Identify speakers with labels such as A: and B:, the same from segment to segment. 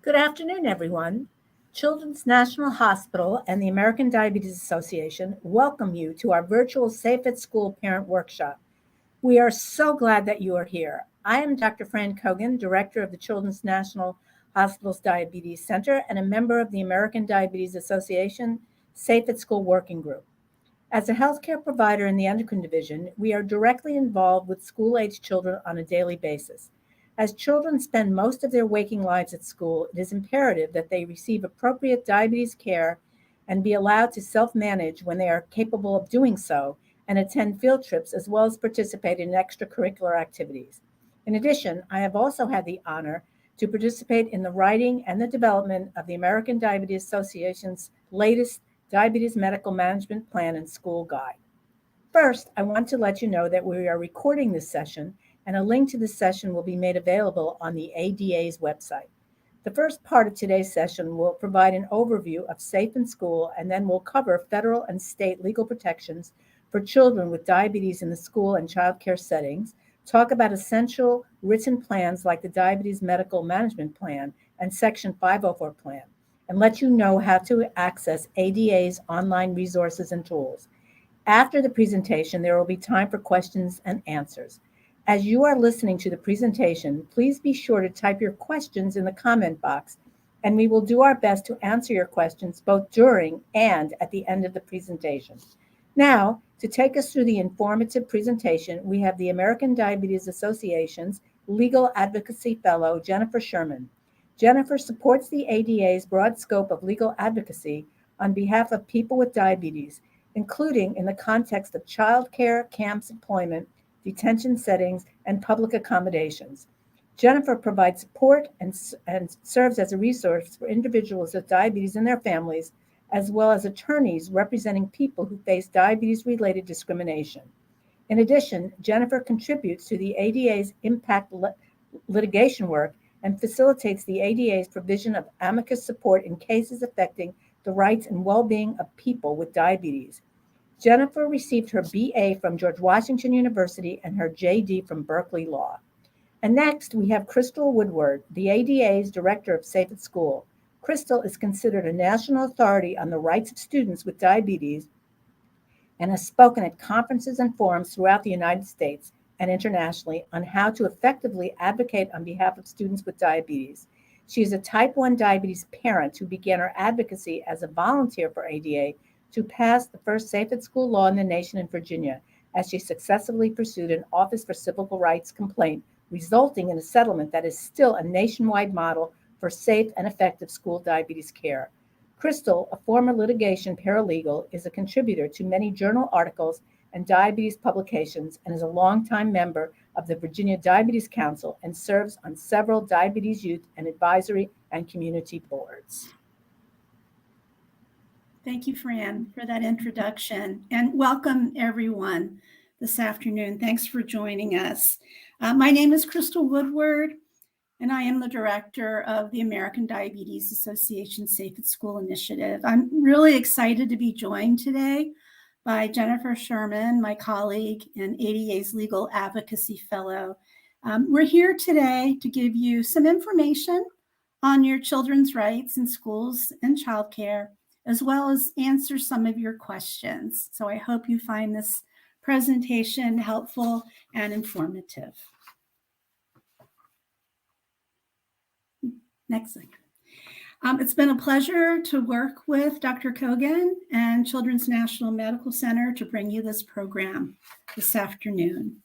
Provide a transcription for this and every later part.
A: Good afternoon, everyone. Children's National Hospital and the American Diabetes Association welcome you to our virtual Safe at School Parent Workshop. We are so glad that you are here. I am Dr. Fran Kogan, Director of the Children's National Hospital's Diabetes Center and a member of the American Diabetes Association Safe at School Working Group. As a healthcare provider in the endocrine division, we are directly involved with school-aged children on a daily basis. As children spend most of their waking lives at school, it is imperative that they receive appropriate diabetes care and be allowed to self-manage when they are capable of doing so and attend field trips as well as participate in extracurricular activities. In addition, I have also had the honor to participate in the writing and the development of the American Diabetes Association's latest Diabetes Medical Management Plan and School Guide. First, I want to let you know that we are recording this session, and a link to this session will be made available on the ADA's website. The first part of today's session will provide an overview of Safe in School, and then we'll cover federal and state legal protections for children with diabetes in the school and childcare settings, talk about essential written plans like the Diabetes Medical Management Plan and Section 504 Plan, and let you know how to access ADA's online resources and tools. After the presentation, there will be time for questions and answers. As you are listening to the presentation, please be sure to type your questions in the comment box, and we will do our best to answer your questions both during and at the end of the presentation. Now, to take us through the informative presentation, we have the American Diabetes Association's Legal Advocacy Fellow, Jennifer Sherman. Jennifer supports the ADA's broad scope of legal advocacy on behalf of people with diabetes, including in the context of childcare, camps, employment, detention settings, and public accommodations. Jennifer provides support and serves as a resource for individuals with diabetes and their families, as well as attorneys representing people who face diabetes-related discrimination. In addition, Jennifer contributes to the ADA's impact litigation work and facilitates the ADA's provision of amicus support in cases affecting the rights and well-being of people with diabetes. Jennifer received her BA from George Washington University and her JD from Berkeley Law. And next, we have Crystal Woodward, the ADA's Director of Safe at School. Crystal is considered a national authority on the rights of students with diabetes and has spoken at conferences and forums throughout the United States and internationally on how to effectively advocate on behalf of students with diabetes. She is a type 1 diabetes parent who began her advocacy as a volunteer for ADA to pass the first Safe at School law in the nation in Virginia, as she successfully pursued an Office for Civil Rights complaint, resulting in a settlement that is still a nationwide model for safe and effective school diabetes care. Crystal, a former litigation paralegal, is a contributor to many journal articles and diabetes publications and is a longtime member of the Virginia Diabetes Council and serves on several diabetes youth and advisory and community boards.
B: Thank you, Fran, for that introduction, and welcome everyone this afternoon. Thanks for joining us. My name is Crystal Woodward, and I am the director of the American Diabetes Association Safe at School Initiative. I'm really excited to be joined today by Jennifer Sherman, my colleague and ADA's Legal Advocacy Fellow. We're here today to give you some information on your children's rights in schools and childcare, as well as answer some of your questions. So I hope you find this presentation helpful and informative. Next slide. It's been a pleasure to work with Dr. Kogan and Children's National Medical Center to bring you this program this afternoon.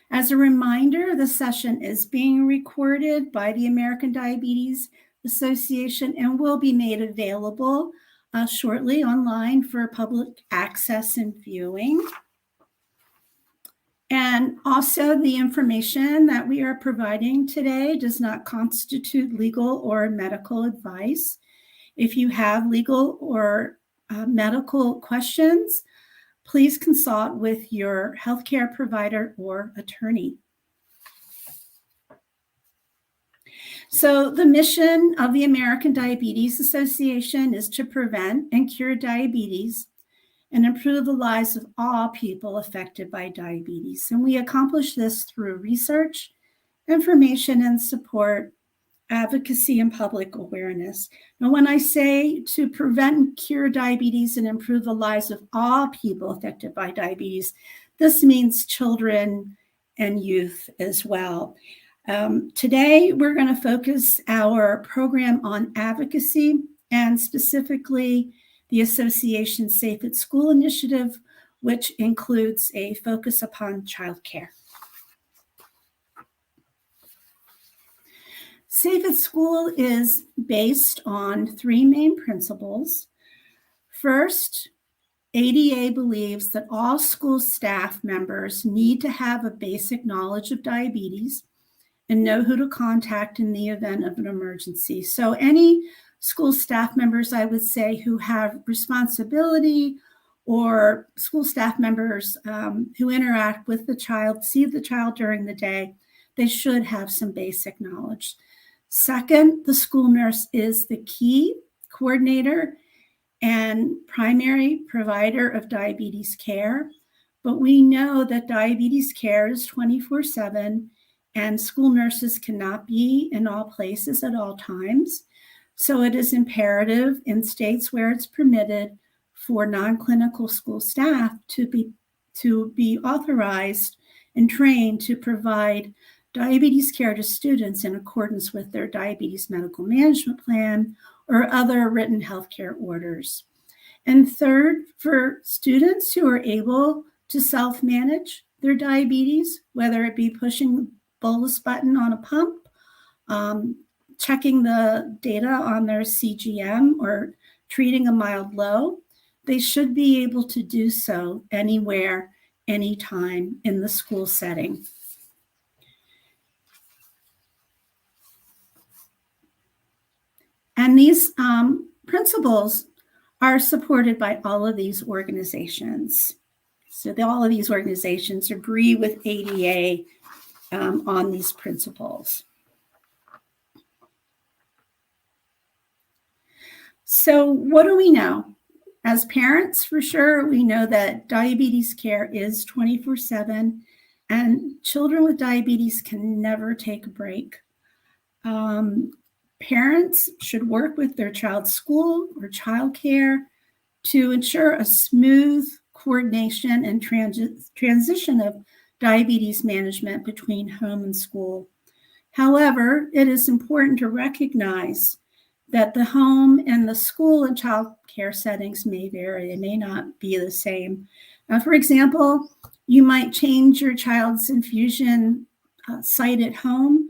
B: As a reminder, the session is being recorded by the American Diabetes Association and will be made available shortly online for public access and viewing. And also, the information that we are providing today does not constitute legal or medical advice. If you have legal or medical questions, please consult with your healthcare provider or attorney. So the mission of the American Diabetes Association is to prevent and cure diabetes and improve the lives of all people affected by diabetes. And we accomplish this through research information and support, advocacy, and public awareness. Now, when I say to prevent and cure diabetes and improve the lives of all people affected by diabetes, this means children and youth as well. Today, we're going to focus our program on advocacy and specifically the Association Safe at School initiative, which includes a focus upon childcare. Safe at School is based on three main principles. First, ADA believes that all school staff members need to have a basic knowledge of diabetes and know who to contact in the event of an emergency. So any school staff members, I would say, who have responsibility, or school staff members who interact with the child, see the child during the day, they should have some basic knowledge. Second, the school nurse is the key coordinator and primary provider of diabetes care. But we know that diabetes care is 24/7, and school nurses cannot be in all places at all times. So it is imperative in states where it's permitted for non-clinical school staff to be authorized and trained to provide diabetes care to students in accordance with their diabetes medical management plan or other written healthcare orders. And third, for students who are able to self-manage their diabetes, whether it be pushing the bolus button on a pump, checking the data on their CGM, or treating a mild low, they should be able to do so anywhere, anytime in the school setting. And these principles are supported by all of these organizations. So all of these organizations agree with ADA on these principles. So what do we know? As parents, for sure, we know that diabetes care is 24/7, and children with diabetes can never take a break. Parents should work with their child's school or childcare to ensure a smooth coordination and transition of diabetes management between home and school. However, it is important to recognize that the home and the school and child care settings may vary. They may not be the same. For example, you might change your child's infusion site at home,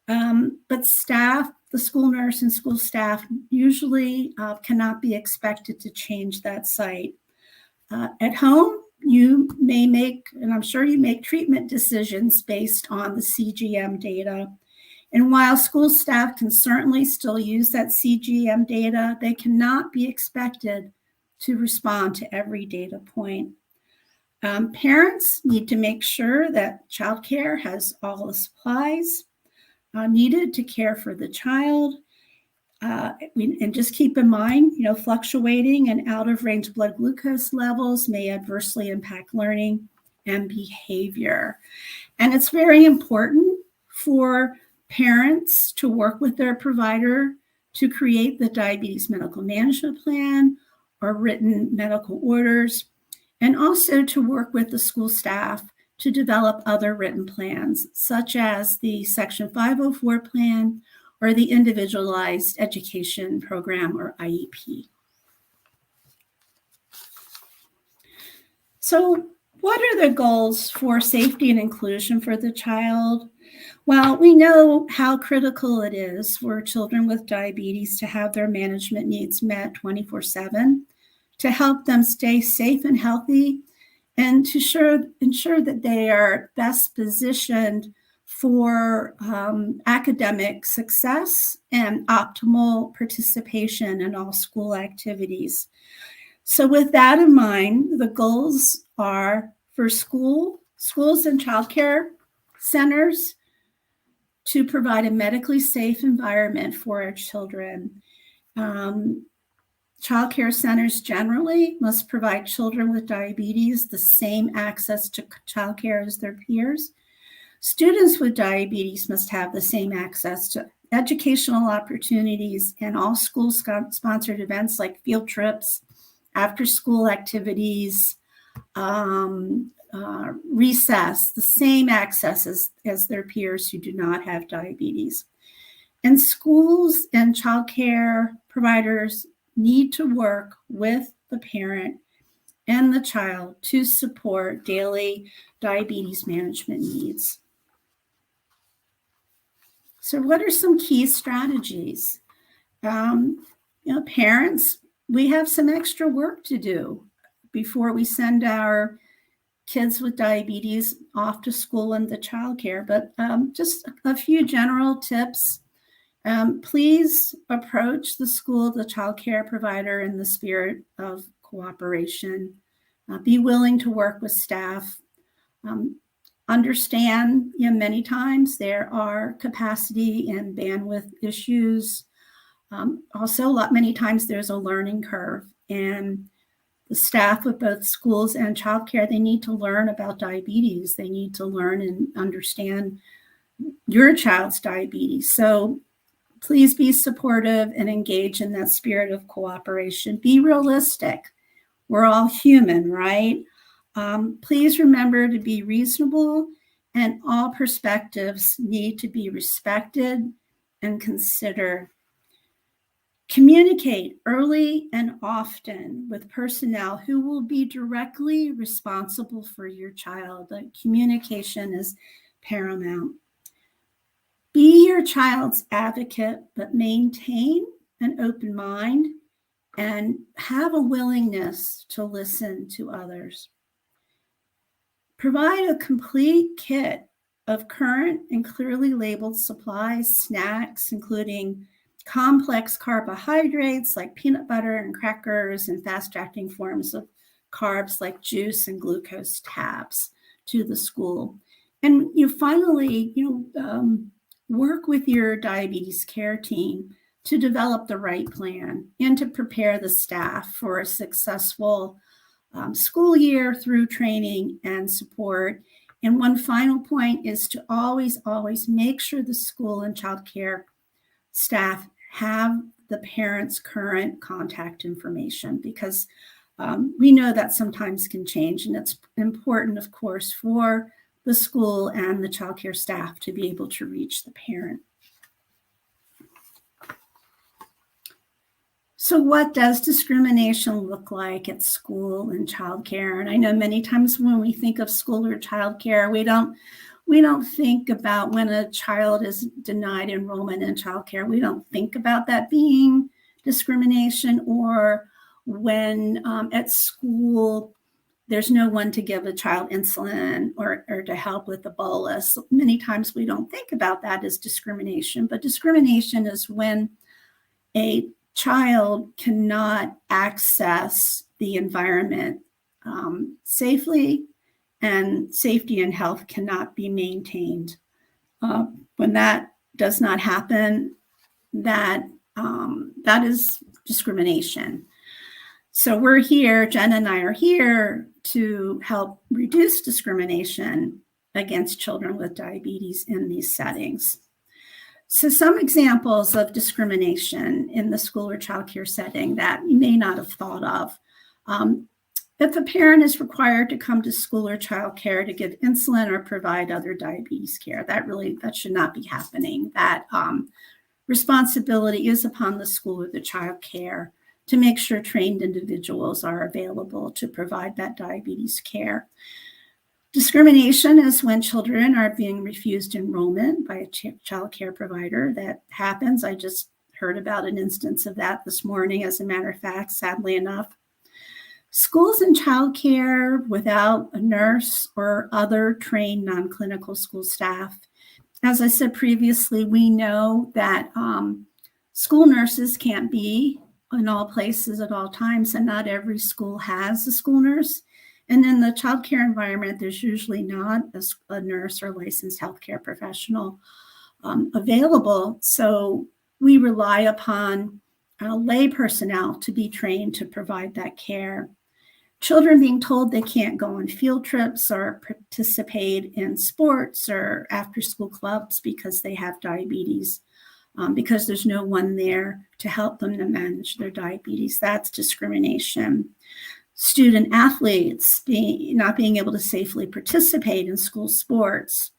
B: but staff, the school nurse and school staff, usually cannot be expected to change that site. At home, you may make, and I'm sure you make, treatment decisions based on the CGM data. And while school staff can certainly still use that CGM data, they cannot be expected to respond to every data point. Parents need to make sure that childcare has all the supplies needed to care for the child. And just keep in mind, fluctuating and out of range blood glucose levels may adversely impact learning and behavior. And it's very important for parents to work with their provider to create the diabetes medical management plan or written medical orders, and also to work with the school staff to develop other written plans, such as the Section 504 plan or the Individualized Education Program, or IEP. So what are the goals for safety and inclusion for the child? Well, we know how critical it is for children with diabetes to have their management needs met 24/7, to help them stay safe and healthy, and to ensure that they are best positioned for academic success and optimal participation in all school activities. So with that in mind, the goals are for schools and childcare centers to provide a medically safe environment for our children. Childcare centers generally must provide children with diabetes the same access to childcare as their peers. Students with diabetes must have the same access to educational opportunities and all school-sponsored events like field trips, after-school activities, recess, the same access as their peers who do not have diabetes. And schools and childcare providers need to work with the parent and the child to support daily diabetes management needs. So what are some key strategies? Parents, we have some extra work to do before we send our kids with diabetes off to school and the childcare, but just a few general tips. Please approach the school, the childcare provider in the spirit of cooperation. Be willing to work with staff. Understand, many times there are capacity and bandwidth issues. Also, many times there's a learning curve, and the staff of both schools and childcare, they need to learn about diabetes. They need to learn and understand your child's diabetes. So please be supportive and engage in that spirit of cooperation. Be realistic. We're all human, right? Please remember to be reasonable, and all perspectives need to be respected and considered. Communicate early and often with personnel who will be directly responsible for your child. Communication is paramount. Be your child's advocate, but maintain an open mind and have a willingness to listen to others. Provide a complete kit of current and clearly labeled supplies, snacks, including complex carbohydrates like peanut butter and crackers, and fast-acting forms of carbs like juice and glucose tabs to the school. And finally, work with your diabetes care team to develop the right plan and to prepare the staff for a successful school year through training and support. And one final point is to always make sure the school and childcare staff have the parents' current contact information, because we know that sometimes can change, and it's important, of course, for the school and the childcare staff to be able to reach the parent. So what does discrimination look like at school and childcare? And I know many times when we think of school or childcare, we don't think about when a child is denied enrollment in childcare. We don't think about that being discrimination, or when at school there's no one to give a child insulin or to help with the bolus. Many times we don't think about that as discrimination, but discrimination is when a child cannot access the environment safely, and safety and health cannot be maintained. When that does not happen, that is discrimination. So we're here, Jen and I are here to help reduce discrimination against children with diabetes in these settings. So some examples of discrimination in the school or childcare setting that you may not have thought of. If a parent is required to come to school or childcare to give insulin or provide other diabetes care, that should not be happening. That responsibility is upon the school or the childcare to make sure trained individuals are available to provide that diabetes care. Discrimination is when children are being refused enrollment by a child care provider. That happens. I just heard about an instance of that this morning, as a matter of fact, sadly enough. Schools and child care without a nurse or other trained non-clinical school staff. As I said previously, we know that school nurses can't be in all places at all times, and not every school has a school nurse. And in the childcare environment, there's usually not a nurse or licensed healthcare professional available. So we rely upon lay personnel to be trained to provide that care. children being told they can't go on field trips or participate in sports or after-school clubs because they have diabetes, because there's no one there to help them to manage their diabetes. That's discrimination. Student athletes not being able to safely participate in school sports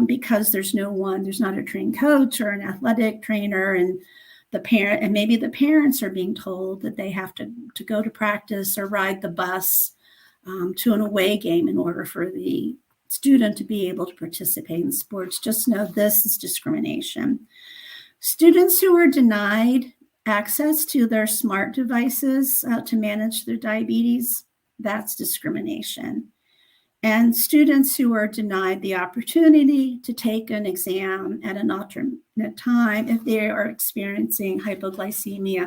B: because there's not a trained coach or an athletic trainer, and maybe the parents are being told that they have to go to practice or ride the bus to an away game in order for the student to be able to participate in sports. Just know this is discrimination. Students who are denied access to their smart devices to manage their diabetes, that's discrimination. And students who are denied the opportunity to take an exam at an alternate time if they are experiencing hypoglycemia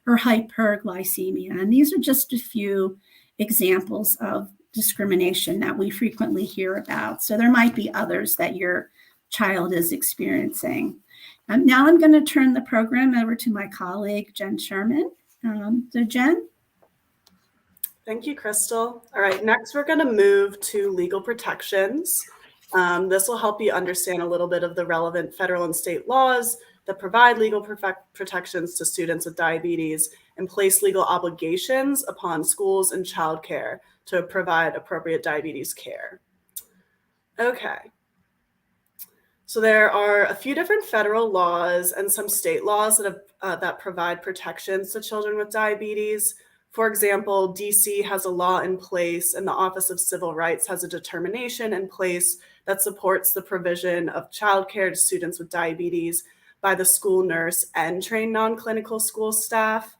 B: or hyperglycemia. And these are just a few examples of discrimination that we frequently hear about. So there might be others that your child is experiencing. Now I'm going to turn the program over to my colleague, Jen Sherman. So Jen?
C: Thank you, Crystal. All right, next we're going to move to legal protections. This will help you understand a little bit of the relevant federal and state laws that provide legal protections to students with diabetes and place legal obligations upon schools and childcare to provide appropriate diabetes care. Okay. So there are a few different federal laws and some state laws that provide protections to children with diabetes. For example, DC has a law in place, and the Office of Civil Rights has a determination in place that supports the provision of childcare to students with diabetes by the school nurse and trained non-clinical school staff.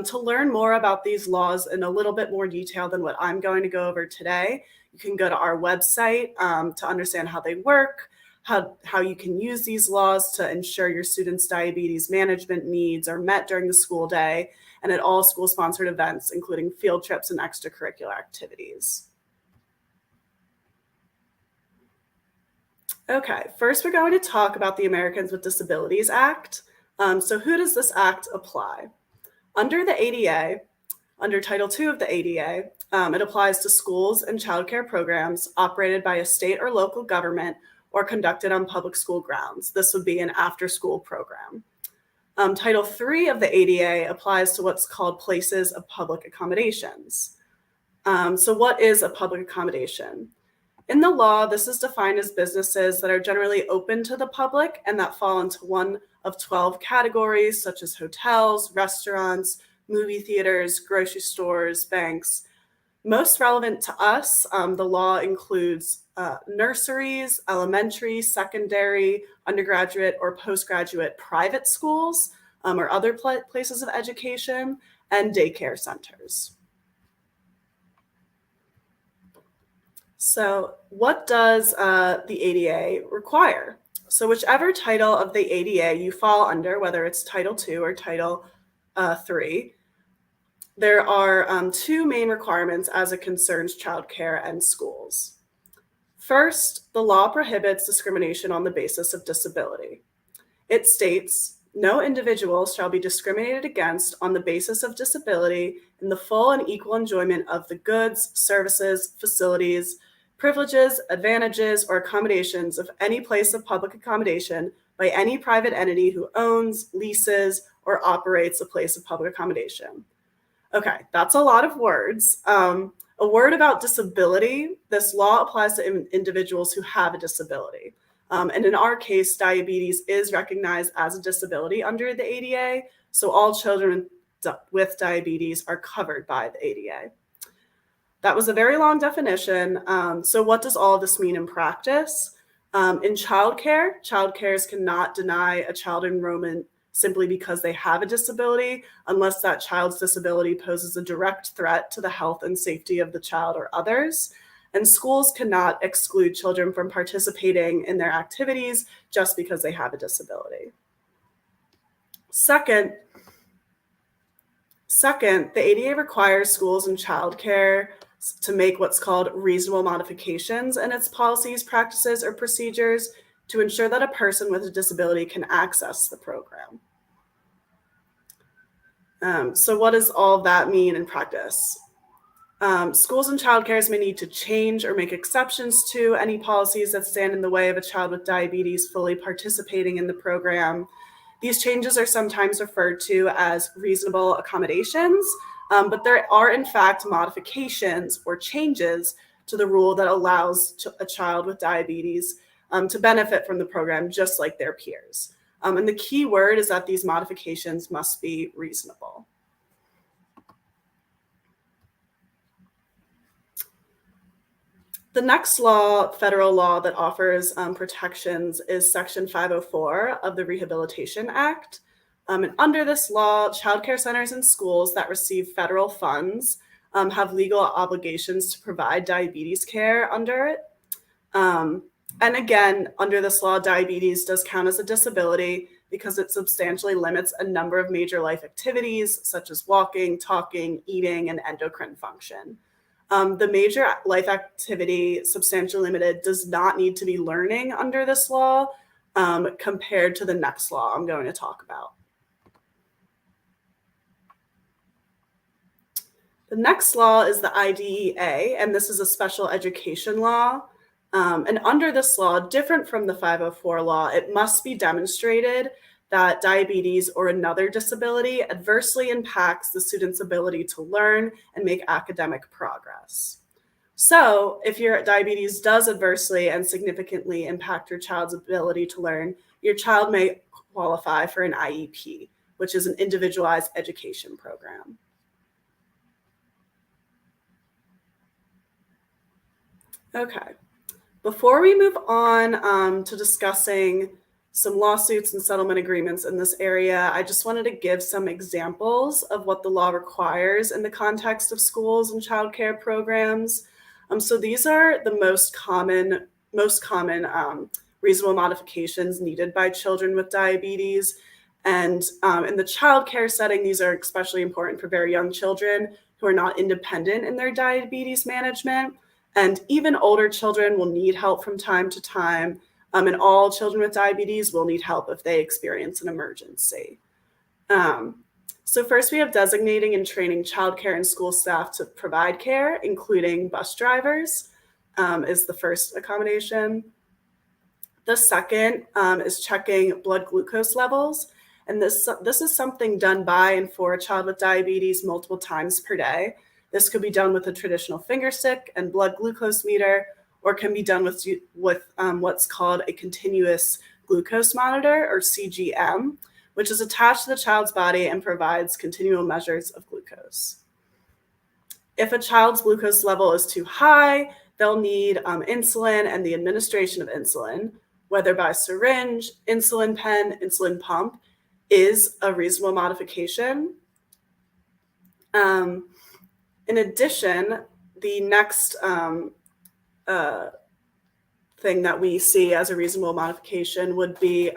C: To learn more about these laws in a little bit more detail than what I'm going to go over today, you can go to our website to understand how they work, how you can use these laws to ensure your students' diabetes management needs are met during the school day and at all school-sponsored events, including field trips and extracurricular activities. Okay, first we're going to talk about the Americans with Disabilities Act. So who does this act apply? Under the ADA, under Title II of the ADA, it applies to schools and childcare programs operated by a state or local government or conducted on public school grounds. This would be an after-school program. Title III of the ADA applies to what's called places of public accommodations. So what is a public accommodation? In the law, this is defined as businesses that are generally open to the public and that fall into one of 12 categories, such as hotels, restaurants, movie theaters, grocery stores, banks. Most relevant to us, the law includes nurseries, elementary, secondary, undergraduate, or postgraduate private schools or other places of education, and daycare centers. So what does the ADA require? So whichever title of the ADA you fall under, whether it's Title II or Title III, there are two main requirements as it concerns childcare and schools. First, the law prohibits discrimination on the basis of disability. It states, no individual shall be discriminated against on the basis of disability in the full and equal enjoyment of the goods, services, facilities, privileges, advantages, or accommodations of any place of public accommodation by any private entity who owns, leases, or operates a place of public accommodation. Okay, that's a lot of words. A word about disability, this law applies to individuals who have a disability. And in our case, diabetes is recognized as a disability under the ADA, so all children with diabetes are covered by the ADA. That was a very long definition. So what does all of this mean in practice? In childcare, childcares cannot deny a child enrollment simply because they have a disability, unless that child's disability poses a direct threat to the health and safety of the child or others. And schools cannot exclude children from participating in their activities just because they have a disability. Second, the ADA requires schools and childcare to make what's called reasonable modifications in its policies, practices, or procedures to ensure that a person with a disability can access the program. So what does all of that mean in practice? Schools and childcares may need to change or make exceptions to any policies that stand in the way of a child with diabetes fully participating in the program. These changes are sometimes referred to as reasonable accommodations, but there are in fact modifications or changes to the rule that allows a child with diabetes to benefit from the program just like their peers. And the key word is that these modifications must be reasonable. The next law, federal law that offers protections is Section 504 of the Rehabilitation Act. And under this law, childcare centers and schools that receive federal funds have legal obligations to provide diabetes care under it. And again, under this law, diabetes does count as a disability because it substantially limits a number of major life activities such as walking, talking, eating, and endocrine function. The major life activity substantially limited does not need to be learning under this law compared to the next law I'm going to talk about. The next law is the IDEA, and this is a special education law. And under this law, different from the 504 law, it must be demonstrated that diabetes or another disability adversely impacts the student's ability to learn and make academic progress. So if your diabetes does adversely and significantly impact your child's ability to learn, your child may qualify for an IEP, which is an individualized education program. Okay, before we move on to discussing some lawsuits and settlement agreements in this area, I just wanted to give some examples of what the law requires in the context of schools and childcare programs. So these are the most common reasonable modifications needed by children with diabetes. And in the childcare setting, these are especially important for very young children who are not independent in their diabetes management. And even older children will need help from time to time. And all children with diabetes will need help if they experience an emergency. So first we have designating and training childcare and school staff to provide care, including bus drivers, is the first accommodation. The second is checking blood glucose levels. And this is something done by and for a child with diabetes multiple times per day. This could be done with a traditional finger stick and blood glucose meter, or can be done with what's called a continuous glucose monitor, or CGM, which is attached to the child's body and provides continual measures of glucose. If a child's glucose level is too high, they'll need insulin and the administration of insulin, whether by syringe, insulin pen, insulin pump, is a reasonable modification. In addition, the next thing that we see as a reasonable modification would be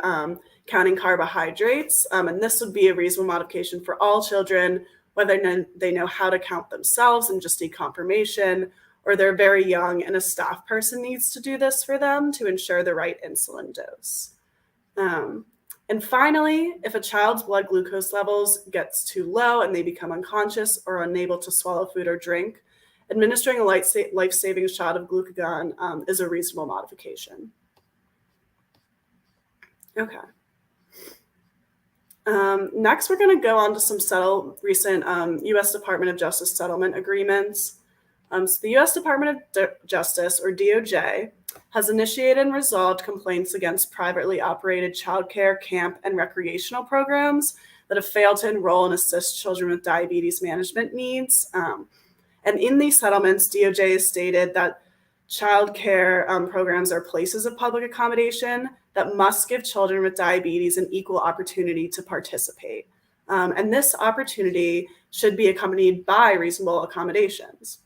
C: counting carbohydrates. And this would be a reasonable modification for all children, whether they know how to count themselves and just need confirmation, or they're very young and a staff person needs to do this for them to ensure the right insulin dose. And finally, if a child's blood glucose levels gets too low and they become unconscious or unable to swallow food or drink, administering a life-saving shot of glucagon is a reasonable modification. Okay. Next, we're going to go on to some recent U.S. Department of Justice settlement agreements. So the U.S. Department of Justice, or DOJ, has initiated and resolved complaints against privately operated childcare, camp, and recreational programs that have failed to enroll and assist children with diabetes management needs. And in these settlements, DOJ has stated that childcare programs are places of public accommodation that must give children with diabetes an equal opportunity to participate. And this opportunity should be accompanied by reasonable accommodations.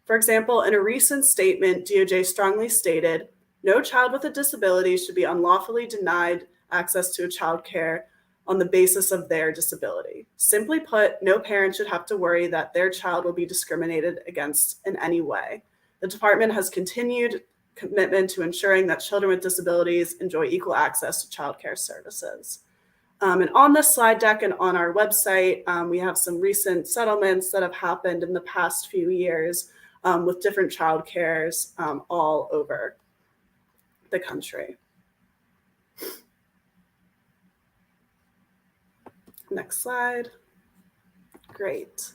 C: For example, in a recent statement, DOJ strongly stated, no child with a disability should be unlawfully denied access to childcare on the basis of their disability. Simply put, no parent should have to worry that their child will be discriminated against in any way. The department has continued commitment to ensuring that children with disabilities enjoy equal access to childcare services. And on this slide deck and on our website, we have some recent settlements that have happened in the past few years with different childcares all over the country. Next slide. Great.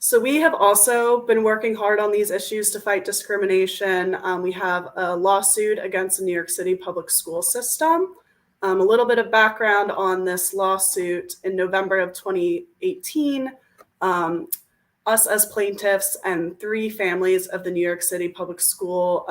C: So we have also been working hard on these issues to fight discrimination. We have a lawsuit against the New York City public school system. A little bit of background on this lawsuit. In November of 2018, us as plaintiffs and 3 families of the New York City public school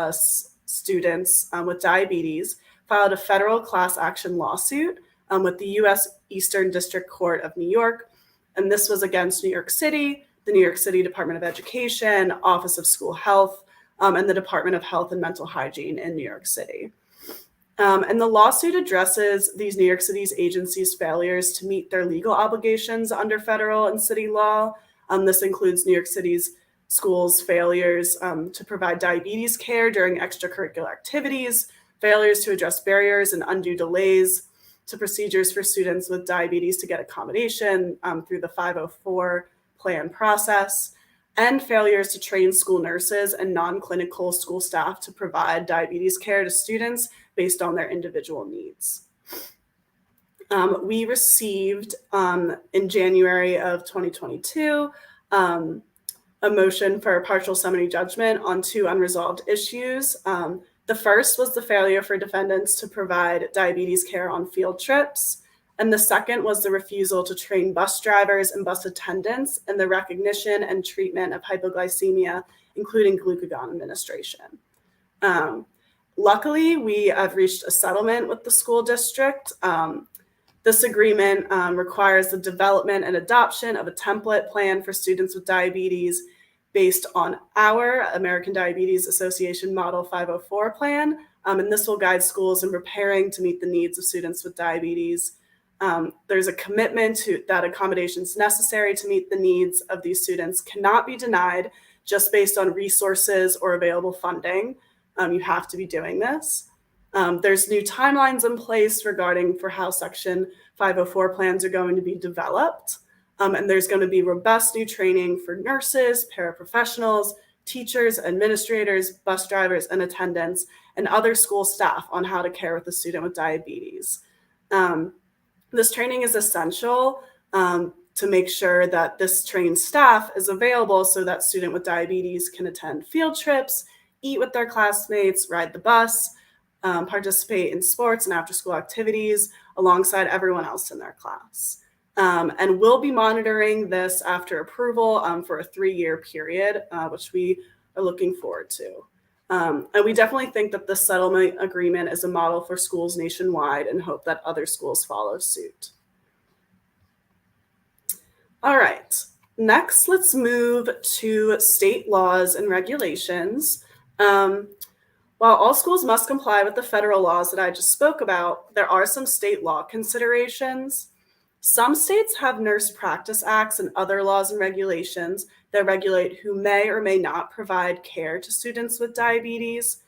C: students with diabetes filed a federal class action lawsuit with the U.S. Eastern District Court of New York. And this was against New York City, the New York City Department of Education, Office of School Health, and the Department of Health and Mental Hygiene in New York City. And the lawsuit addresses these New York City's agencies' failures to meet their legal obligations under federal and city law. This includes New York City's schools' failures to provide diabetes care during extracurricular activities, failures to address barriers and undue delays to procedures for students with diabetes to get accommodation through the 504 plan process, and failures to train school nurses and non-clinical school staff to provide diabetes care to students based on their individual needs. We received in January of 2022 a motion for a partial summary judgment on 2 unresolved issues. The first was the failure for defendants to provide diabetes care on field trips. And the second was the refusal to train bus drivers and bus attendants in the recognition and treatment of hypoglycemia, including glucagon administration. Luckily, we have reached a settlement with the school district. This agreement requires the development and adoption of a template plan for students with diabetes based on our American Diabetes Association Model 504 plan. And this will guide schools in preparing to meet the needs of students with diabetes. There's a commitment to that accommodations necessary to meet the needs of these students cannot be denied just based on resources or available funding. You have to be doing this. There's new timelines in place regarding for how Section 504 plans are going to be developed. And there's going to be robust new training for nurses, paraprofessionals, teachers, administrators, bus drivers, and attendants, and other school staff on how to care with a student with diabetes. This training is essential to make sure that this trained staff is available so that student with diabetes can attend field trips, eat with their classmates, ride the bus, participate in sports and after-school activities alongside everyone else in their class. And we'll be monitoring this after approval for a 3-year period, which we are looking forward to. And we definitely think that this settlement agreement is a model for schools nationwide and hope that other schools follow suit. All right, next let's move to state laws and regulations. While all schools must comply with the federal laws that I just spoke about, there are some state law considerations. Some states have nurse practice acts and other laws and regulations that regulate who may or may not provide care to students with diabetes.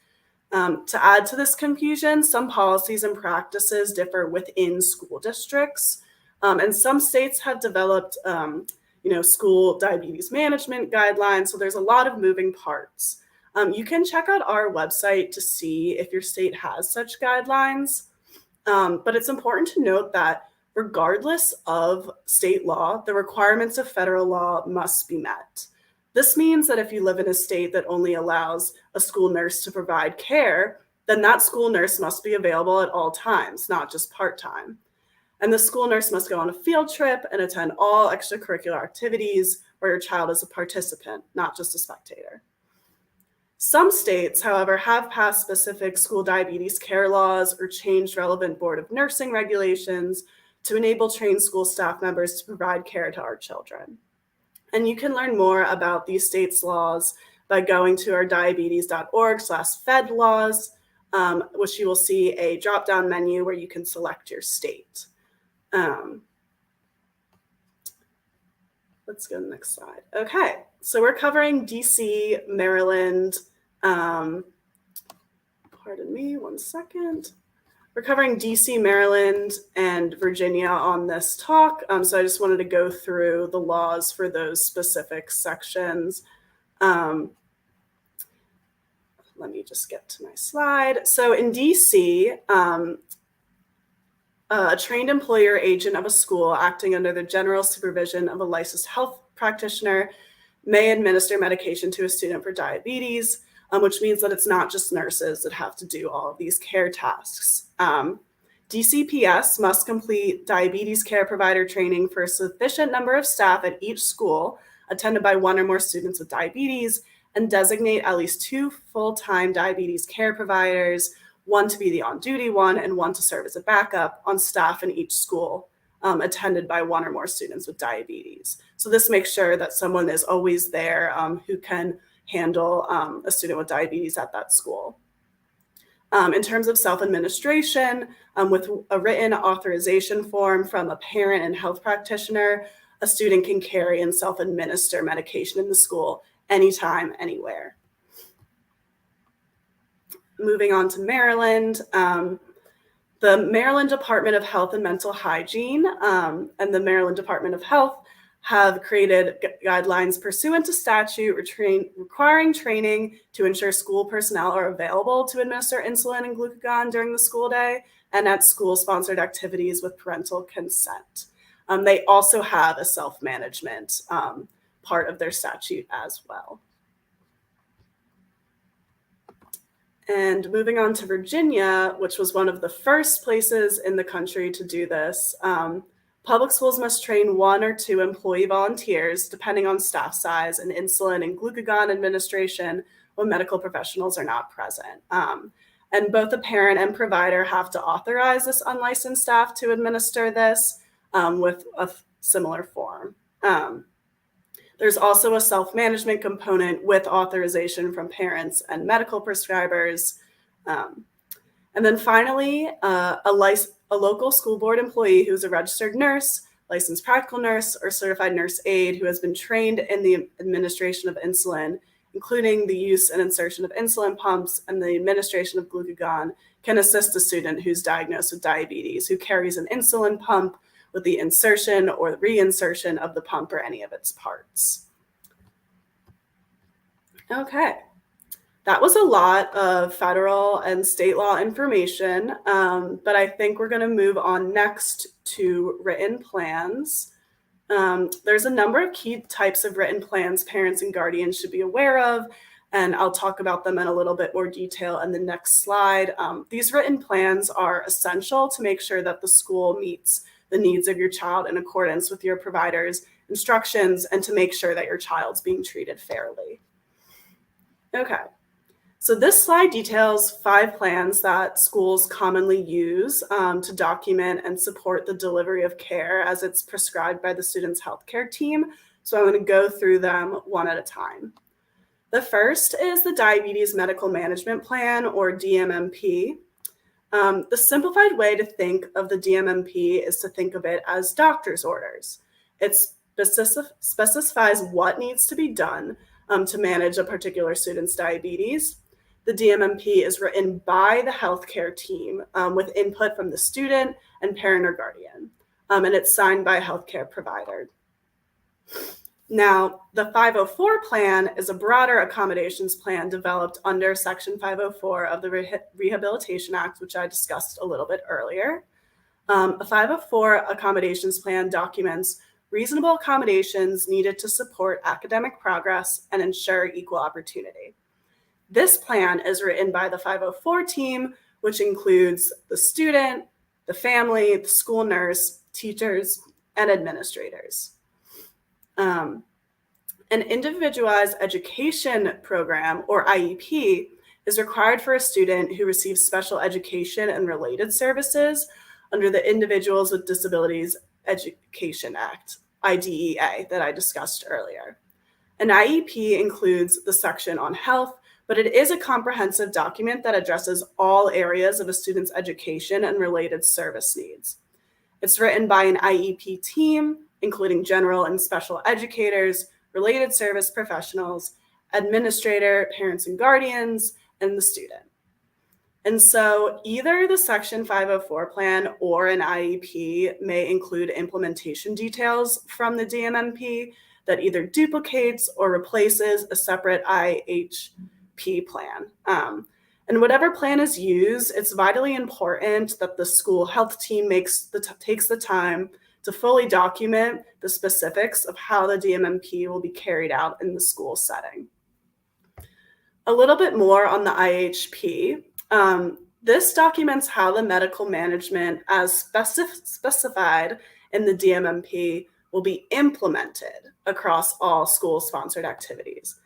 C: To add to this confusion, some policies and practices differ within school districts, and some states have developed, school diabetes management guidelines. So there's a lot of moving parts. You can check out our website to see if your state has such guidelines, but it's important to note that regardless of state law, the requirements of federal law must be met. This means that if you live in a state that only allows a school nurse to provide care, then that school nurse must be available at all times, not just part-time. And the school nurse must go on a field trip and attend all extracurricular activities where your child is a participant, not just a spectator. Some states, however, have passed specific school diabetes care laws or changed relevant Board of Nursing regulations to enable trained school staff members to provide care to our children. And you can learn more about these states' laws by going to our diabetes.org/fed laws, which you will see a drop-down menu where you can select your state. Let's go to the next slide. Okay, so we're covering DC, Maryland. Pardon me, one second. We're covering DC, Maryland, and Virginia on this talk, so I just wanted to go through the laws for those specific sections. Let me just get to my slide. So in DC, a trained employer agent of a school acting under the general supervision of a licensed health practitioner may administer medication to a student for diabetes, which means that it's not just nurses that have to do all of these care tasks. DCPS must complete diabetes care provider training for a sufficient number of staff at each school attended by one or more students with diabetes, and designate at least 2 full-time diabetes care providers, one to be the on-duty one and one to serve as a backup on staff in each school attended by one or more students with diabetes. So this makes sure that someone is always there who can handle a student with diabetes at that school. In terms of self-administration, with a written authorization form from a parent and health practitioner, a student can carry and self-administer medication in the school anytime, anywhere. Moving on to Maryland, the Maryland Department of Health and Mental Hygiene and the Maryland Department of Health have created guidelines pursuant to statute requiring training to ensure school personnel are available to administer insulin and glucagon during the school day and at school-sponsored activities with parental consent. They also have a self-management part of their statute as well. And moving on to Virginia, which was one of the first places in the country to do this, public schools must train 1 or 2 employee volunteers, depending on staff size, in insulin and glucagon administration when medical professionals are not present. And both the parent and provider have to authorize this unlicensed staff to administer this with a similar form. There's also a self-management component with authorization from parents and medical prescribers. And then finally, a local school board employee who's a registered nurse, licensed practical nurse, or certified nurse aide who has been trained in the administration of insulin, including the use and insertion of insulin pumps and the administration of glucagon, can assist a student who's diagnosed with diabetes, who carries an insulin pump with the insertion or reinsertion of the pump or any of its parts. Okay, that was a lot of federal and state law information, but I think we're going to move on next to written plans. There's a number of key types of written plans parents and guardians should be aware of, and I'll talk about them in a little bit more detail in the next slide. These written plans are essential to make sure that the school meets the needs of your child in accordance with your provider's instructions and to make sure that your child's being treated fairly. Okay, so this slide details 5 plans that schools commonly use to document and support the delivery of care as it's prescribed by the student's healthcare team. So I'm going to go through them one at a time. The first is the Diabetes Medical Management Plan, or DMMP. The simplified way to think of the DMMP is to think of it as doctor's orders. It specifies what needs to be done to manage a particular student's diabetes. The DMMP is written by the healthcare team with input from the student and parent or guardian, and it's signed by a healthcare provider. Now, the 504 plan is a broader accommodations plan developed under Section 504 of the Rehabilitation Act, which I discussed a little bit earlier. A 504 accommodations plan documents reasonable accommodations needed to support academic progress and ensure equal opportunity. This plan is written by the 504 team, which includes the student, the family, the school nurse, teachers, and administrators. An individualized education program, or IEP, is required for a student who receives special education and related services under the Individuals with Disabilities Education Act, IDEA, that I discussed earlier. An IEP includes the section on health, but it is a comprehensive document that addresses all areas of a student's education and related service needs. It's written by an IEP team, including general and special educators, related service professionals, administrator, parents and guardians, and the student. And so either the Section 504 plan or an IEP may include implementation details from the DMMP that either duplicates or replaces a separate IHP plan. And whatever plan is used, it's vitally important that the school health team takes the time to fully document the specifics of how the DMMP will be carried out in the school setting. A little bit more on the IHP. This documents how the medical management as specified in the DMMP will be implemented across all school-sponsored activities.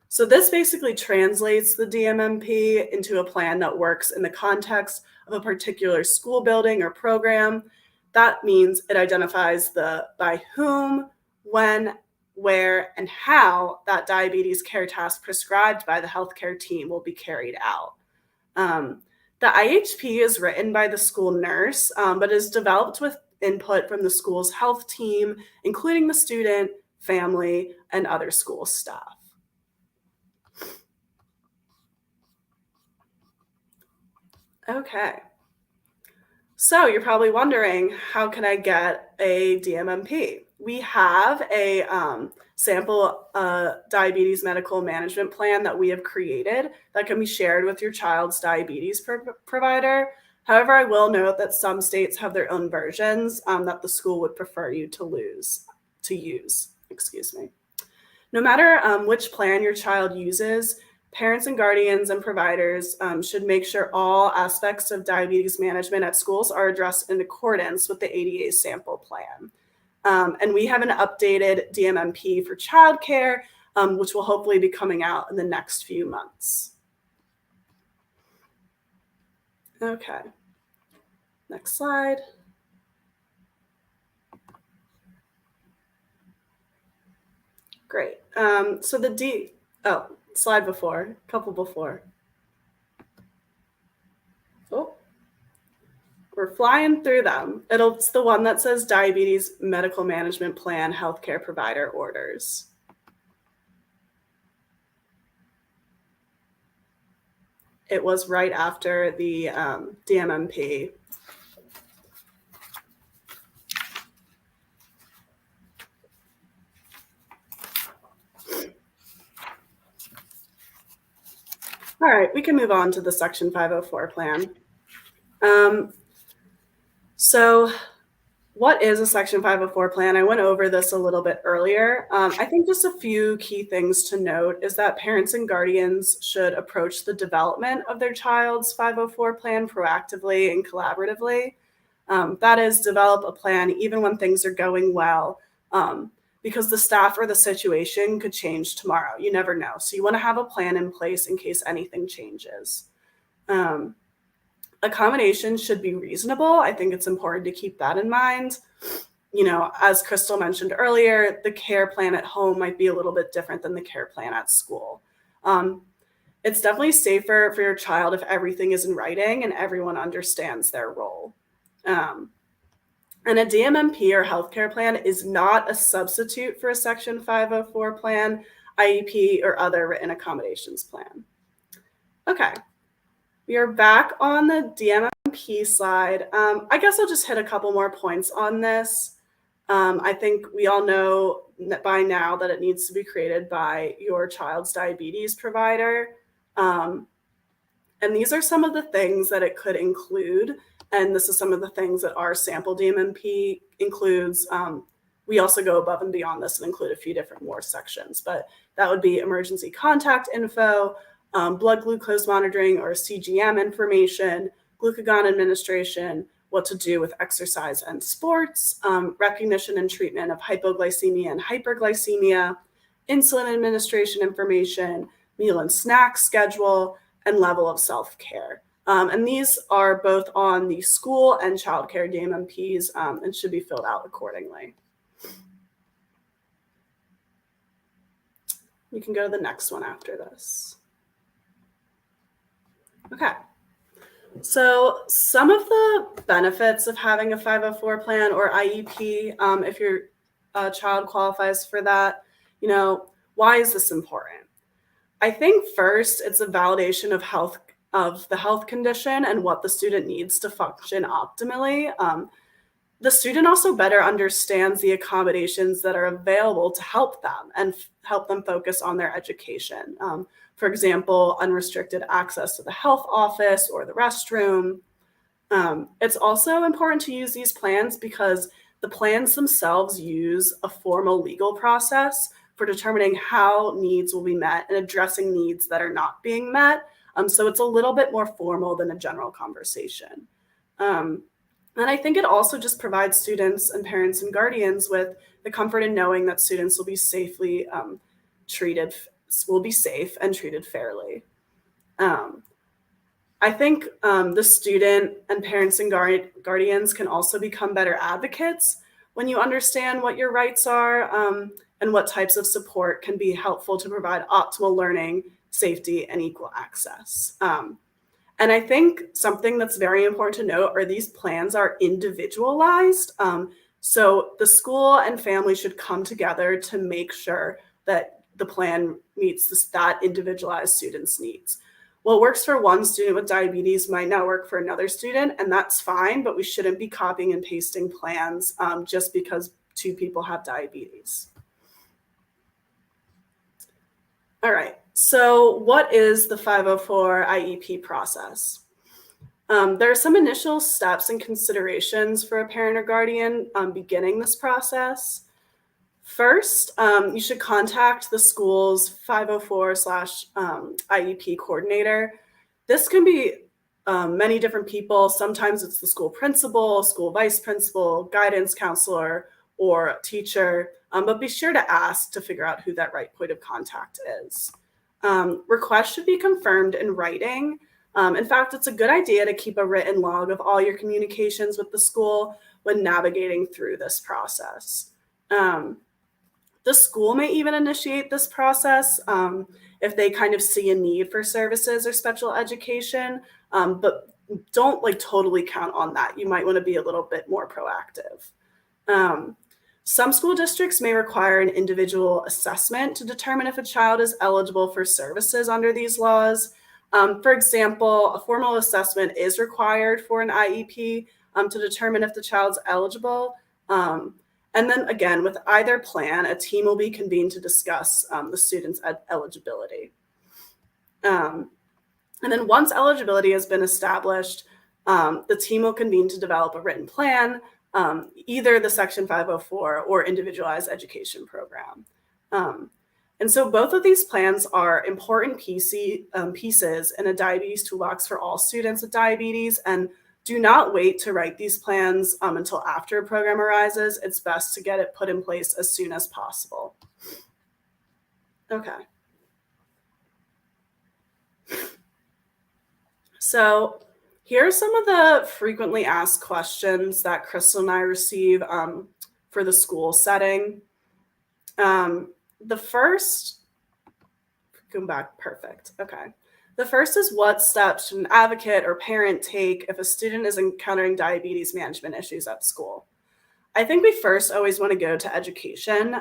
C: So this basically translates the DMMP into a plan that works in the context of a particular school building or program. That means it identifies the by whom, when, where, and how that diabetes care task prescribed by the healthcare team will be carried out. The IHP is written by the school nurse, but is developed with input from the school's health team, including the student, family, and other school staff. Okay. So you're probably wondering, how can I get a DMMP? We have a sample diabetes medical management plan that we have created that can be shared with your child's diabetes provider. However, I will note that some states have their own versions that the school would prefer you to use. No matter which plan your child uses, parents and guardians and providers should make sure all aspects of diabetes management at schools are addressed in accordance with the ADA sample plan. And we have an updated DMMP for childcare, which will hopefully be coming out in the next few months. Okay, next slide. Great. So slide before, couple before. Oh, we're flying through them. It's the one that says Diabetes Medical Management Plan Healthcare Provider Orders. It was right after the DMMP. All right, we can move on to the Section 504 plan. So what is a Section 504 plan? I went over this a little bit earlier. I think just a few key things to note is that parents and guardians should approach the development of their child's 504 plan proactively and collaboratively. That is, develop a plan even when things are going well, because the staff or the situation could change tomorrow. You never know. So you want to have a plan in place in case anything changes. Accommodations should be reasonable. I think it's important to keep that in mind. You know, as Crystal mentioned earlier, the care plan at home might be a little bit different than the care plan at school. It's definitely safer for your child if everything is in writing and everyone understands their role. And a DMMP or healthcare plan is not a substitute for a Section 504 plan, IEP, or other written accommodations plan. Okay, we are back on the DMMP slide. I guess I'll just hit a couple more points on this. I think we all know by now that it needs to be created by your child's diabetes provider. And these are some of the things that it could include. And this is some of the things that our sample DMMP includes. We also go above and beyond this and include a few different more sections, but that would be emergency contact info, blood glucose monitoring or CGM information, glucagon administration, what to do with exercise and sports, recognition and treatment of hypoglycemia and hyperglycemia, insulin administration information, meal and snack schedule, and level of self-care. And these are both on the school and childcare DMMPs and should be filled out accordingly. We can go to the next one after this. Okay. So some of the benefits of having a 504 plan or IEP, if your child qualifies for that, you know, why is this important? I think first, it's a validation of of the health condition and what the student needs to function optimally. The student also better understands the accommodations that are available to help them and help them focus on their education. For example, unrestricted access to the health office or the restroom. It's also important to use these plans because the plans themselves use a formal legal process for determining how needs will be met and addressing needs that are not being met. So it's a little bit more formal than a general conversation. And I think it also just provides students and parents and guardians with the comfort in knowing that students will be safely will be safe and treated fairly. I think the student and parents and guardians can also become better advocates when you understand what your rights are and what types of support can be helpful to provide optimal learning, safety, and equal access. And I think something that's very important to note are these plans are individualized. So the school and family should come together to make sure that the plan meets that individualized student's needs. What works for one student with diabetes might not work for another student, and that's fine, but we shouldn't be copying and pasting plans just because two people have diabetes. All right, so what is the 504 IEP process? There are some initial steps and considerations for a parent or guardian beginning this process. First, you should contact the school's 504/IEP coordinator. This can be many different people. Sometimes it's the school principal, school vice principal, guidance counselor, or teacher, but be sure to ask to figure out who that right point of contact is. Requests should be confirmed in writing. In fact, it's a good idea to keep a written log of all your communications with the school when navigating through this process. The school may even initiate this process if they kind of see a need for services or special education, but don't totally count on that. You might want to be a little bit more proactive. Some school districts may require an individual assessment to determine if a child is eligible for services under these laws. For example, a formal assessment is required for an IEP to determine if the child's eligible. And then again, with either plan, a team will be convened to discuss the student's eligibility. And then once eligibility has been established, the team will convene to develop a written plan, either the Section 504 or individualized education program. And so both of these plans are important pieces in a diabetes toolbox for all students with diabetes, and do not wait to write these plans until after a program arises. It's best to get it put in place as soon as possible. Okay. So here are some of the frequently asked questions that Crystal and I receive for the school setting. The first, come back, perfect, okay. The first is, what steps should an advocate or parent take if a student is encountering diabetes management issues at school? I think we first always want to go to education.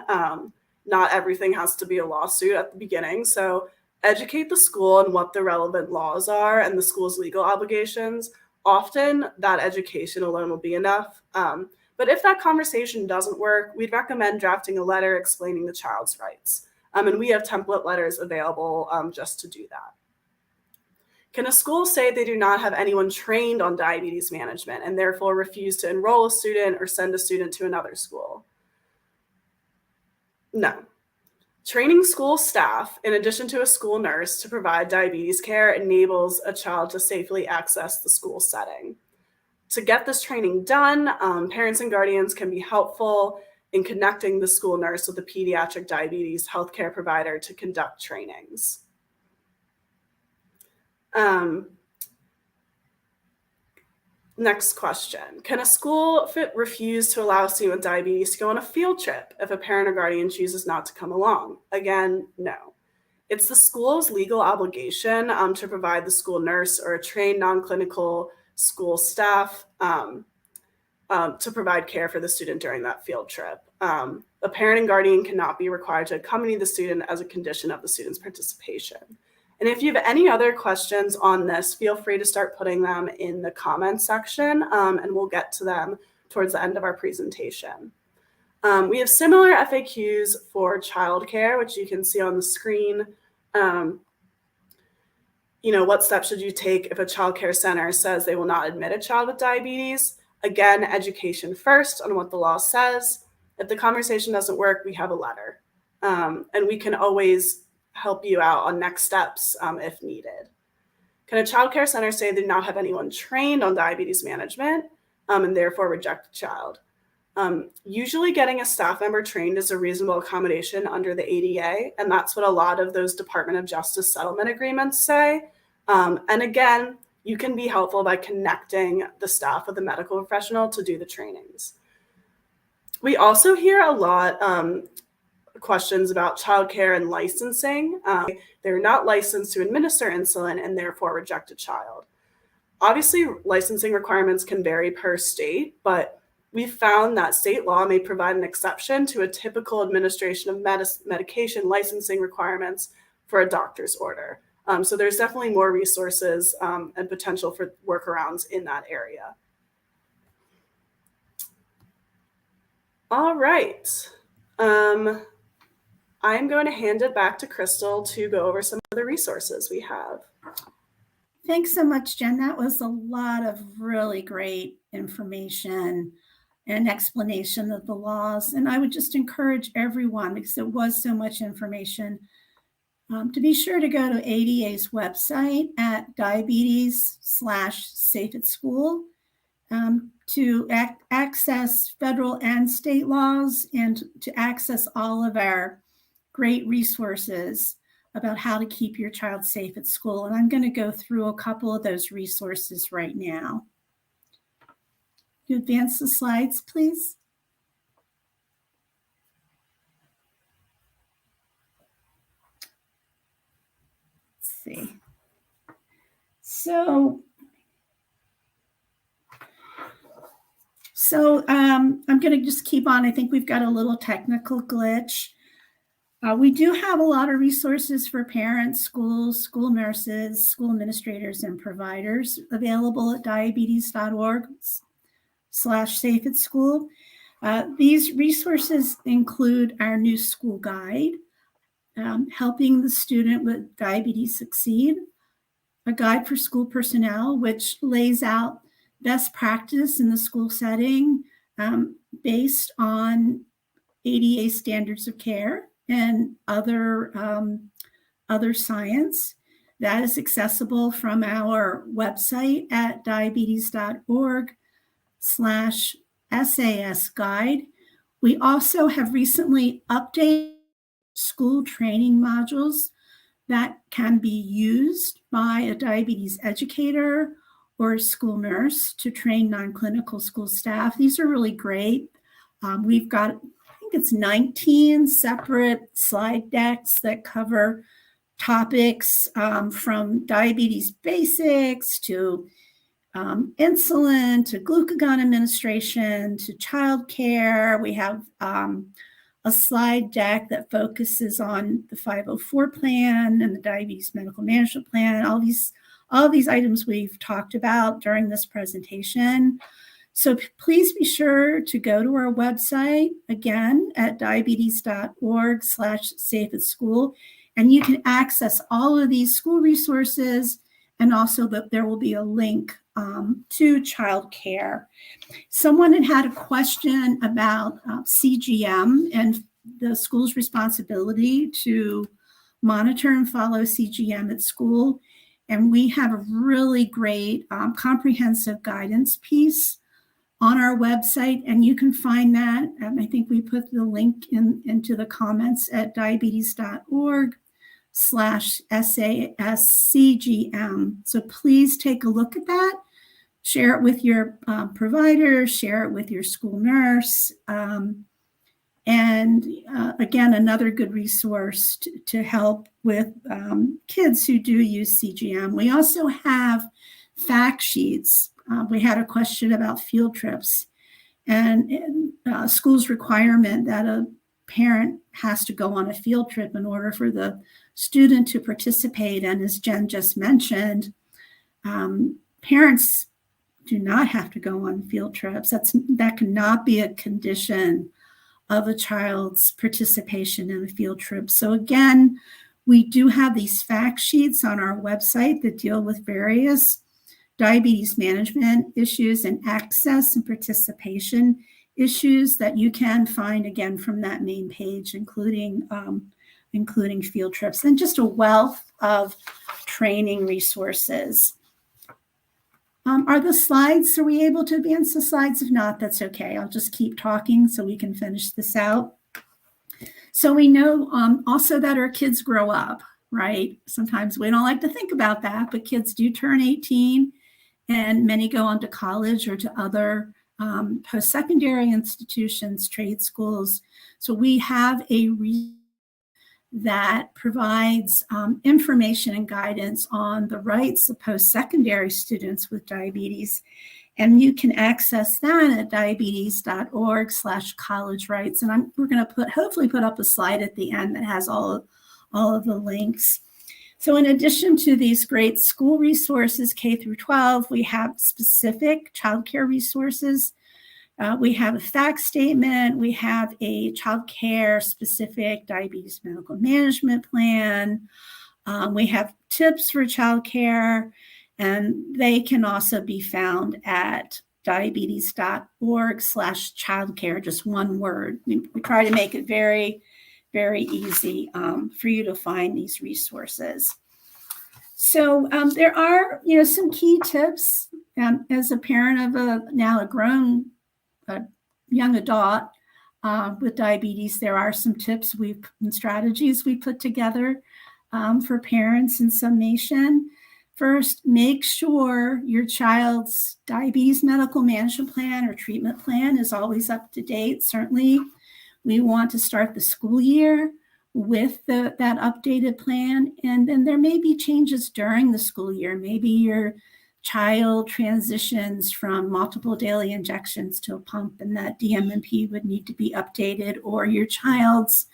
C: Not everything has to be a lawsuit at the beginning. So educate the school on what the relevant laws are and the school's legal obligations. Often that education alone will be enough. But if that conversation doesn't work, we'd recommend drafting a letter explaining the child's rights. And we have template letters available just to do that. Can a school say they do not have anyone trained on diabetes management and therefore refuse to enroll a student or send a student to another school? No. Training school staff, in addition to a school nurse, to provide diabetes care enables a child to safely access the school setting. To get this training done, parents and guardians can be helpful in connecting the school nurse with a pediatric diabetes healthcare provider to conduct trainings. Next question. Can a school refuse to allow a student with diabetes to go on a field trip if a parent or guardian chooses not to come along? Again, no. It's the school's legal obligation to provide the school nurse or a trained non-clinical school staff to provide care for the student during that field trip. A parent and guardian cannot be required to accompany the student as a condition of the student's participation. And if you have any other questions on this, feel free to start putting them in the comments section, and we'll get to them towards the end of our presentation. We have similar FAQs for childcare, which you can see on the screen. What steps should you take if a childcare center says they will not admit a child with diabetes? Again, education first on what the law says. If the conversation doesn't work, we have a letter. And we can always help you out on next steps if needed. Can a childcare center say they do not have anyone trained on diabetes management and therefore reject a child? Usually getting a staff member trained is a reasonable accommodation under the ADA, and that's what a lot of those Department of Justice settlement agreements say. And again, you can be helpful by connecting the staff with a medical professional to do the trainings. We also hear a lot questions about childcare and licensing. They're not licensed to administer insulin and therefore reject a child. Obviously, licensing requirements can vary per state, but we've found that state law may provide an exception to a typical administration of medication licensing requirements for a doctor's order. So there's definitely more resources and potential for workarounds in that area. All right. I'm going to hand it back to Crystal to go over some of the resources we have.
B: Thanks so much, Jen. That was a lot of really great information and explanation of the laws. And I would just encourage everyone, because it was so much information, to be sure to go to ADA's website at diabetes/safe@school to access federal and state laws and to access all of our great resources about how to keep your child safe at school. And I'm going to go through a couple of those resources right now. You advance the slides, please. Let's see. So I'm going to just keep on. I think we've got a little technical glitch. We do have a lot of resources for parents, schools, school nurses, school administrators, and providers available at diabetes.org/safe@school. These resources include our new school guide, Helping the Student with Diabetes Succeed, a guide for school personnel, which lays out best practice in the school setting based on ADA standards of care and other science. That is accessible from our website at diabetes.org/SAS guide. We also have recently updated school training modules that can be used by a diabetes educator or a school nurse to train non-clinical school staff. These are really great. We've got, I think it's 19 separate slide decks that cover topics from diabetes basics to insulin, to glucagon administration, to childcare. We have a slide deck that focuses on the 504 plan and the diabetes medical management plan, all these items we've talked about during this presentation. So please be sure to go to our website, again, at diabetes.org/safe@school, and you can access all of these school resources, and also that there will be a link to childcare. Someone had a question about CGM and the school's responsibility to monitor and follow CGM at school. And we have a really great comprehensive guidance piece on our website, and you can find that. I think we put the link into the comments at diabetes.org/SASCGM. So please take a look at that. Share it with your provider, share it with your school nurse. And again, another good resource to help with kids who do use CGM. We also have fact sheets. We had a question about field trips and school's requirement that parent has to go on a field trip in order for the student to participate. And as Jen just mentioned, parents do not have to go on field trips. That cannot be a condition of a child's participation in a field trip. So again, we do have these fact sheets on our website that deal with various diabetes management issues and access and participation issues that you can find again from that main page, including field trips, and just a wealth of training resources. Are we able to advance the slides? If not, that's okay. I'll just keep talking so we can finish this out. So we know also that our kids grow up, right? Sometimes we don't like to think about that, but kids do turn 18 and many go on to college or to other post-secondary institutions, trade schools. So we have a that provides information and guidance on the rights of post-secondary students with diabetes. And you can access that at diabetes.org/college rights. And we're going to hopefully put up a slide at the end that has all of the links. So in addition to these great school resources, K through 12, we have specific childcare resources. We have a fact statement. We have a childcare specific diabetes medical management plan. We have tips for childcare, and they can also be found at diabetes.org/childcare, just one word. We try to make it very, very easy for you to find these resources. So there are, some key tips as a parent of now a grown young adult with diabetes. There are some tips and strategies we put together for parents in summation. First, make sure your child's diabetes medical management plan or treatment plan is always up to date. Certainly, we want to start the school year with that updated plan. And then there may be changes during the school year. Maybe your child transitions from multiple daily injections to a pump, and that DMMP would need to be updated, or your child's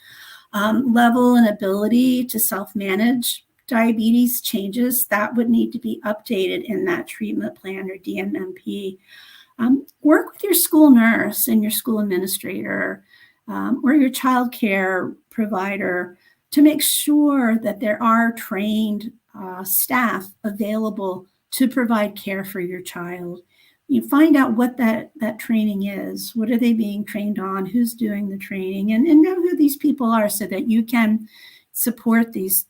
B: level and ability to self-manage diabetes changes, that would need to be updated in that treatment plan or DMMP. Work with your school nurse and your school administrator or your child care provider to make sure that there are trained staff available to provide care for your child. You find out what that training is. What are they being trained on? Who's doing the training? And know who these people are so that you can support these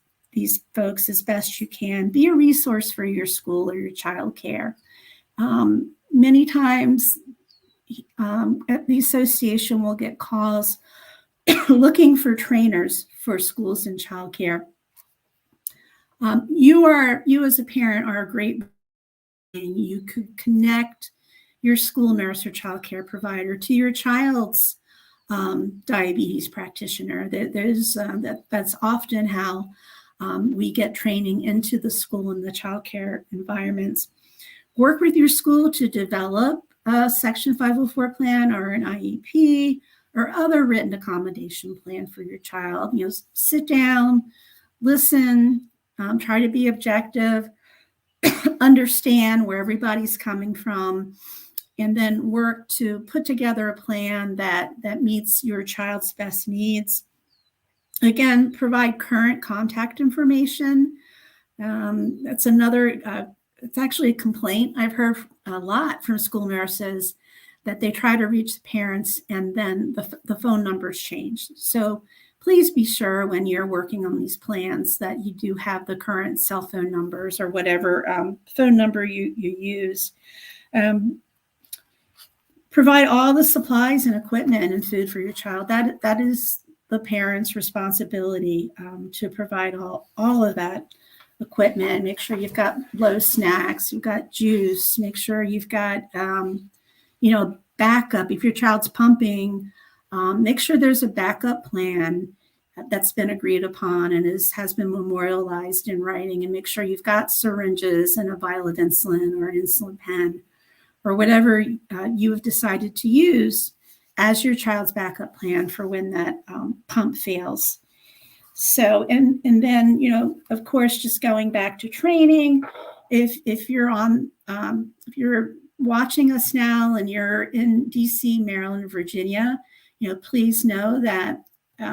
B: folks as best you can. Be a resource for your school or your child care. Many times the association will get calls looking for trainers for schools and childcare. You as a parent are a great, and you could connect your school nurse or child care provider to your child's diabetes practitioner. That's often how we get training into the school and the child care environments. Work with your school to develop a Section 504 plan or an IEP or other written accommodation plan for your child. Sit down, listen, try to be objective, understand where everybody's coming from, and then work to put together a plan that meets your child's best needs. Again, provide current contact information. That's another, it's actually a complaint I've heard a lot from school nurses, that they try to reach the parents and then the phone numbers change. So please be sure when you're working on these plans that you do have the current cell phone numbers or whatever phone number you use. Provide all the supplies and equipment and food for your child. That is the parent's responsibility to provide all of that equipment. Make sure you've got low snacks, you've got juice, make sure you've got backup. If your child's pumping, make sure there's a backup plan that's been agreed upon and has been memorialized in writing, and make sure you've got syringes and a vial of insulin or an insulin pen or whatever you have decided to use as your child's backup plan for when that pump fails. So, and then, of course, just going back to training, if you're if you're watching us now and you're in DC, Maryland, Virginia, please know that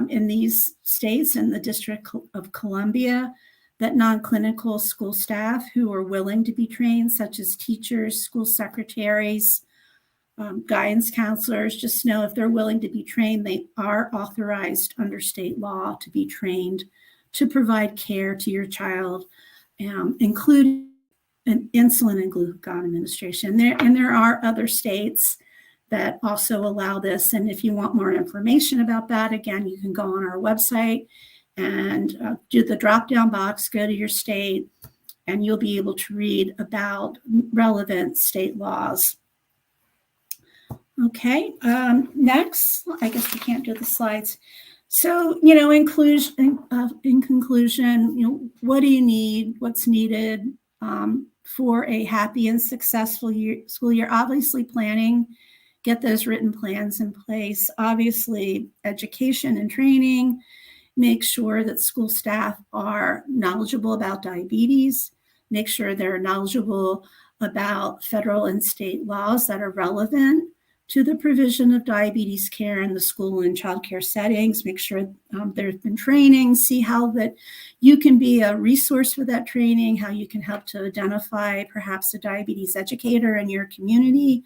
B: in these states and the District of Columbia, that non-clinical school staff who are willing to be trained, such as teachers, school secretaries, guidance counselors, just know if they're willing to be trained, they are authorized under state law to be trained to provide care to your child, including an insulin and glucagon administration. There are other states that also allow this. And if you want more information about that, again, you can go on our website and do the drop-down box, go to your state, and you'll be able to read about relevant state laws. Okay, next, I guess we can't do the slides. So, in conclusion, what do you need? What's needed for a happy and successful school year? Obviously, planning, get those written plans in place. Obviously, education and training, make sure that school staff are knowledgeable about diabetes, make sure they're knowledgeable about federal and state laws that are relevant to the provision of diabetes care in the school and childcare settings. Make sure there's been training, see how that you can be a resource for that training, how you can help to identify perhaps a diabetes educator in your community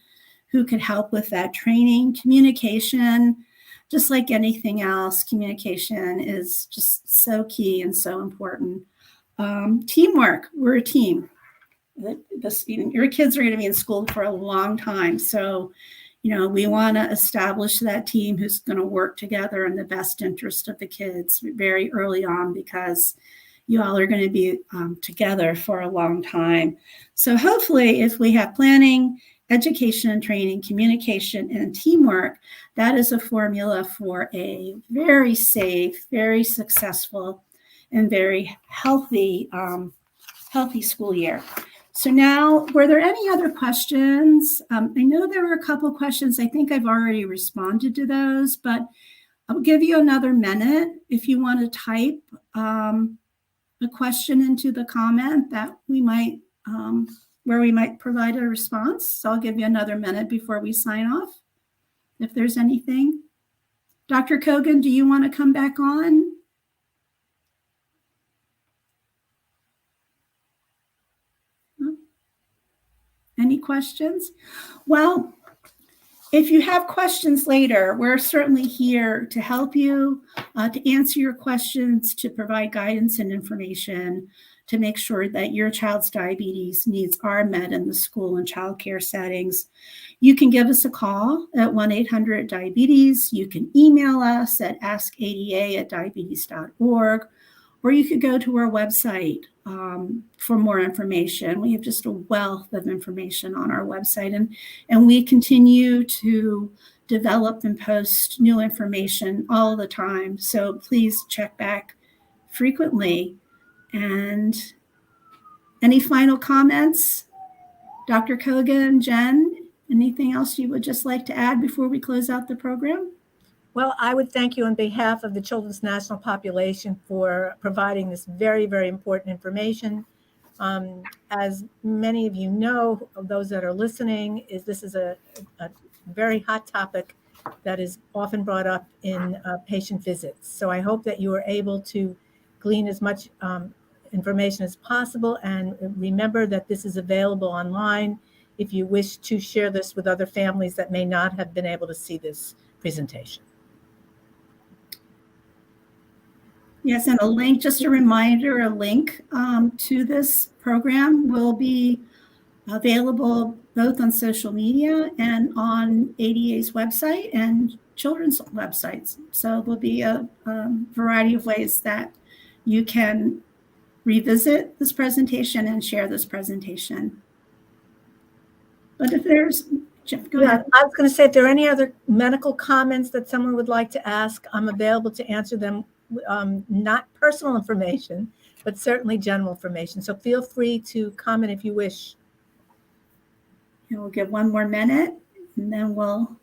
B: who could help with that training. Communication, just like anything else, communication is just so key and so important. Teamwork, we're a team. Your kids are going to be in school for a long time. So, we want to establish that team who's going to work together in the best interest of the kids very early on, because you all are going to be together for a long time. So hopefully, if we have planning, education and training, communication, and teamwork, that is a formula for a very safe, very successful, and very healthy school year. So now, were there any other questions? I know there were a couple of questions. I think I've already responded to those, but I'll give you another minute if you want to type a question into the comment that we might, where we might provide a response. So I'll give you another minute before we sign off, if there's anything. Dr. Kogan, do you want to come back on? Any questions? Well, if you have questions later, we're certainly here to help you, to answer your questions, to provide guidance and information, to make sure that your child's diabetes needs are met in the school and childcare settings. You can give us a call at 1-800-DIABETES. You can email us at askada@diabetes.org, or you could go to our website for more information. We have just a wealth of information on our website, and we continue to develop and post new information all the time. So please check back frequently. And any final comments? Dr. Kogan, Jen, anything else you would just like to add before we close out the program?
A: Well, I would thank you on behalf of the Children's National Population for providing this very, very important information. As many of you know, those that are listening, this is a very hot topic that is often brought up in patient visits. So I hope that you are able to glean as much information as possible, and remember that this is available online if you wish to share this with other families that may not have been able to see this presentation.
B: Yes, and a link, just a reminder, a link to this program will be available both on social media and on ADA's website and children's websites. So there'll be a variety of ways that you can revisit this presentation and share this presentation. But if there's, Jeff, go ahead.
A: I was going to say, if there are any other medical comments that someone would like to ask, I'm available to answer them. Not personal information, but certainly general information. So feel free to comment if you wish.
B: And we'll give one more minute, and then we'll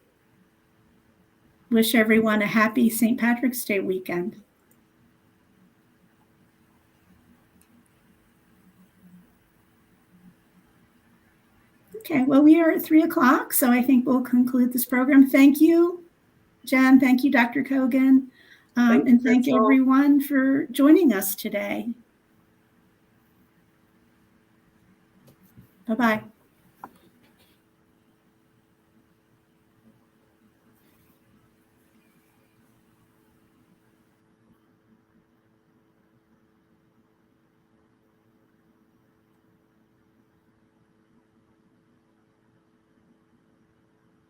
B: wish everyone a happy St. Patrick's Day weekend. Okay, well, we are at 3:00, so I think we'll conclude this program. Thank you, Jen. Thank you, Dr. Kogan. And thank everyone for joining us today. Bye-bye.